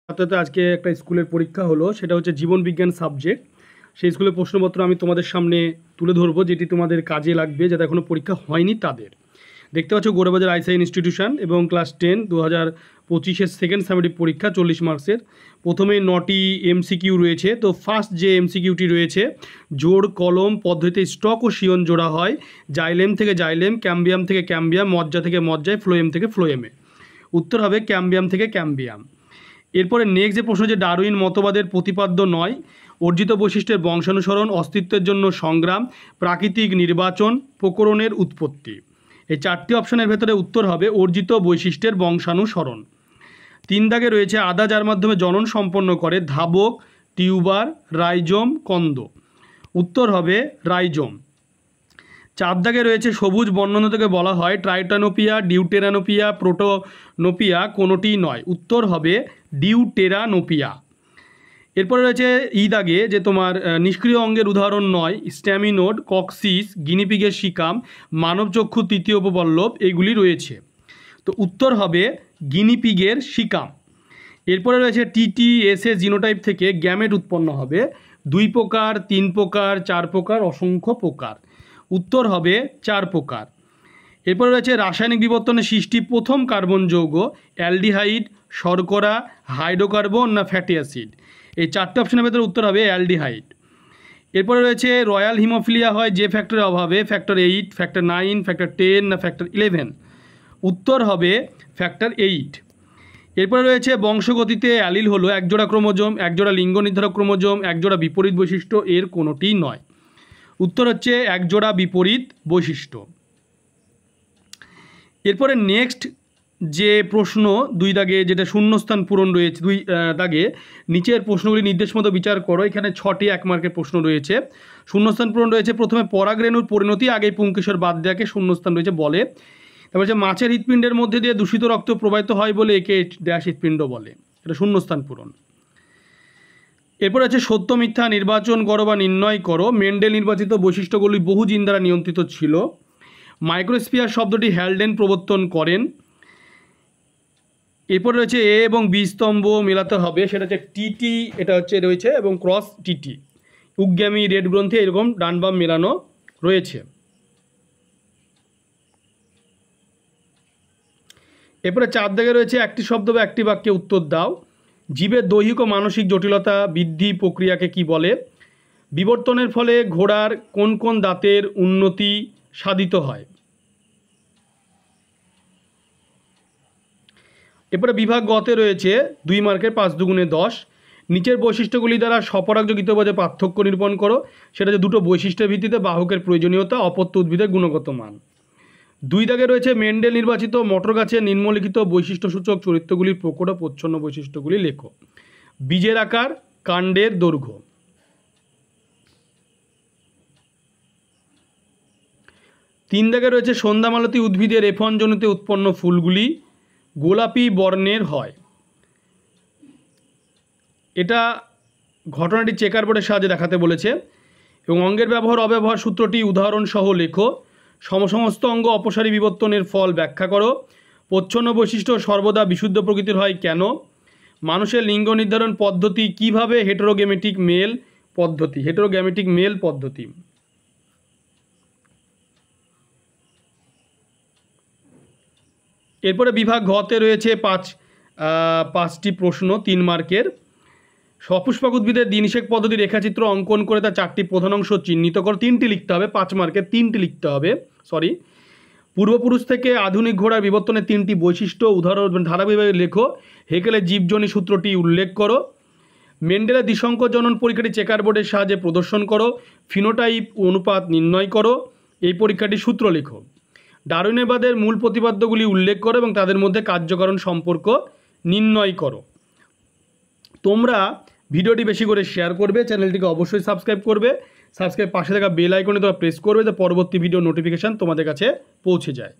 অর্থাৎ আজকে একটা স্কুলের পরীক্ষা হলো, সেটা হচ্ছে জীবন বিজ্ঞান সাবজেক্ট। সেই স্কুলের প্রশ্নপত্র আমি তোমাদের সামনে তুলে ধরবো, যেটি তোমাদের কাজে লাগবে, যাতে এখনও পরীক্ষা হয়নি তাদের। দেখতে পাচ্ছ গৌরবাজার আইসিআই ইনস্টিটিউশন এবং ক্লাস 10 2025-এর সেকেন্ড সামেটিভ পরীক্ষা 40 মার্কসের। প্রথমে 9টি এমসিকিউ রয়েছে। তো ফার্স্ট যে এমসিকিউটি রয়েছে, জোড় কলম পদ্ধতিতে স্টক ও শিয়ন জোড়া হয় জাইলেম থেকে জাইলেম, ক্যাম্বিয়াম থেকে ক্যাম্বিয়াম, মজ্জা থেকে মজ্জায়, ফ্লোয়েম থেকে ফ্লোয়েমে। উত্তর হবে ক্যাম্বিয়াম থেকে ক্যাম্বিয়াম। এরপরে নেক্সট যে প্রশ্ন, যে ডারউইন মতবাদের প্রতিপাদ্য নয়, অর্জিত বৈশিষ্ট্যের বংশানুসরণ, অস্তিত্বের জন্য সংগ্রাম, প্রাকৃতিক নির্বাচন, প্রকরণের উৎপত্তি। এই চারটি অপশনের ভেতরে উত্তর হবে অর্জিত বৈশিষ্ট্যের বংশানুসরণ। 3 দাগে রয়েছে আদা যার মাধ্যমে জনন সম্পন্ন করে, ধাবক, টিউবার, রাইজোম, কন্দ। উত্তর হবে রাইজোম। 4 দাগে রয়েছে সবুজ বর্ণনা থেকে বলা হয় ট্রাইটানোপিয়া, ডিউটেরানোপিয়া, প্রোটোনোপিয়া কোনোটিই নয়। উত্তর হবে ডিউটেরানোপিয়া। এরপরে রয়েছে ই দাগে, যে তোমার নিষ্ক্রিয় অঙ্গের উদাহরণ নয়, স্ট্যামিনোড, কক্সিস, গিনিপিগের শিকাম, মানবচক্ষু তৃতীয় উপপল্লব, এইগুলি রয়েছে। তো উত্তর হবে গিনিপিগের শিকাম। এরপরে রয়েছে টিটিএসএ জিনোটাইপ থেকে গ্যামেট উৎপন্ন হবে 2 প্রকার, 3 প্রকার, 4 প্রকার, অসংখ্য প্রকার। উত্তর হবে 4 প্রকার। এরপরে রয়েছে রাসায়নিক বিবর্তনে সৃষ্টি প্রথম কার্বন যৌগ, অ্যালডিহাইড, শর্করা, হাইড্রোকার্বন না ফ্যাটি অ্যাসিড। এই 4টে অপশনের ভেতরে উত্তর হবে অ্যালডিহাইড। এরপরে রয়েছে রয়্যাল হিমোফিলিয়া হয় যে ফ্যাক্টরের অভাবে, ফ্যাক্টর 8, ফ্যাক্টর 9, ফ্যাক্টর 10 না ফ্যাক্টর 11। উত্তর হবে ফ্যাক্টর 8। এরপরে রয়েছে বংশগতিতে অ্যালিল হলো একজোড়া ক্রোমোজোম, একজোড়া লিঙ্গ নির্ধারক ক্রোমোজোম, একজোড়া বিপরীত বৈশিষ্ট্য, এর কোনোটিই নয়। উত্তর হচ্ছে একজোড়া বিপরীত বৈশিষ্ট্য। এরপরে নেক্সট যে প্রশ্ন 2 দাগে, যেটা শূন্যস্থান পূরণ রয়েছে 2 দাগে, নিচের প্রশ্নগুলি নির্দেশ মতো বিচার করো। এখানে 6টি 1 মার্কের প্রশ্ন রয়েছে। শূন্যস্থান পূরণ রয়েছে। প্রথমে পরাগরেণুর পরিণতি আগে পুংকেশর বাদ দেওয়াকে শূন্যস্থান রয়েছে বলে। তারপর হচ্ছে মাছের হৃৎপিণ্ডের মধ্যে দিয়ে দূষিত রক্ত প্রবাহিত হয় বলে একে ড্যাশ হৃৎপিণ্ড বলে। এটা শূন্যস্থান পূরণ। এরপর আছে সত্য মিথ্যা নির্বাচন করো বা নির্ণয় করো। মেন্ডেল নির্বাচিত বৈশিষ্ট্যগুলি বহু জিন দ্বারা নিয়ন্ত্রিত ছিল। মাইক্রোস্ফিয়ার শব্দটি হ্যালডেন প্রবর্তন করেন। এরপর রয়েছে এ এবং বি স্তম্ভ মেলাতে হবে, সেটা হচ্ছে টিটি, এটা হচ্ছে রয়েছে এবং ক্রস টিটি। উগ্যামি রেড গ্রন্থে এরকম ডান বাম মেলানো রয়েছে। এরপরে 4 দাগে রয়েছে একটি শব্দ বা একটি বাক্যে উত্তর দাও। জীবের দৈহিক ও মানসিক জটিলতা বৃদ্ধি প্রক্রিয়াকে কি বলে? বিবর্তনের ফলে ঘোড়ার কোন কোন দাঁতের উন্নতি সাধিত হয়? এরপরে বিভাগ গতে রয়েছে 2 মার্কের 5 দুগুণে 10। নিচের বৈশিষ্ট্যগুলি দ্বারা স্বপরাগযোগিত বাজে পার্থক্য নিরূপণ করো। সেটা হচ্ছে 2টো বৈশিষ্ট্যের ভিত্তিতে বাহকের প্রয়োজনীয়তা, অপত্য উদ্ভিদের গুণগত মান। 2 দাগে রয়েছে মেন্ডেল নির্বাচিত মটর গাছের নিম্নলিখিত বৈশিষ্ট্যসূচক চরিত্রগুলির প্রকট ও প্রচ্ছন্ন বৈশিষ্ট্যগুলি লেখো। বীজের আকার, কাণ্ডের দৈর্ঘ্য। 3 দাগে রয়েছে সন্ধ্যামালতী উদ্ভিদের এফন জনিতে উৎপন্ন ফুলগুলি গোলাপি বর্ণের হয়। এটা ঘটনাটি চেকার বোর্ডের সাহায্যে দেখাতে বলেছে। এবং অঙ্গের ব্যবহার অব্যবহার সূত্রটি উদাহরণ সহ লেখো। সমস্ত অঙ্গ অপসারী বিবর্তনের ফল ব্যাখ্যা করো। প্রচ্ছন্ন বৈশিষ্ট্য সর্বদা বিশুদ্ধ প্রকৃতির হয় কেন? মানুষের লিঙ্গ নির্ধারণ পদ্ধতি কিভাবে হেটেরোগ্যামেটিক মেল পদ্ধতি। এরপরে বিভাগ ঘতে রয়েছে 5টি প্রশ্ন 3 মার্কের। সপুষ্পক উদ্ভিদের দিনশেক পদ্ধতি রেখাচিত্র অঙ্কন করে তার 4টি প্রধান অংশ চিহ্নিত করো। 3টি লিখতে হবে, 5 মার্কের 3টি লিখতে হবে। পূর্বপুরুষ থেকে আধুনিক ঘোড়ার বিবর্তনের 3টি বৈশিষ্ট্য উদাহরণ ধারাবাহিকভাবে লেখো। হেকেলের জীবজনী সূত্রটি উল্লেখ করো। মেন্ডেলের দ্বিসংকর জনন পরীক্ষাটি চেকার বোর্ডের সাহায্যে প্রদর্শন করো। ফিনোটাইপ অনুপাত নির্ণয় করো। এই পরীক্ষাটির সূত্র লেখো। ডারউইনবাদের মূল প্রতিপাদ্যগুলি উল্লেখ করো এবং তাদের মধ্যে কার্যকারণ সম্পর্ক নির্ণয় করো। তোমরা ভিডিওটি বেশি করে শেয়ার করবে, চ্যানেলটিকে অবশ্যই সাবস্ক্রাইব করবে। সাবস্ক্রাইব পাশে থাকা বেল আইকনে তোমরা প্রেস করবে, যাতে পরবর্তী ভিডিও নোটিফিকেশান তোমাদের কাছে পৌঁছে যায়।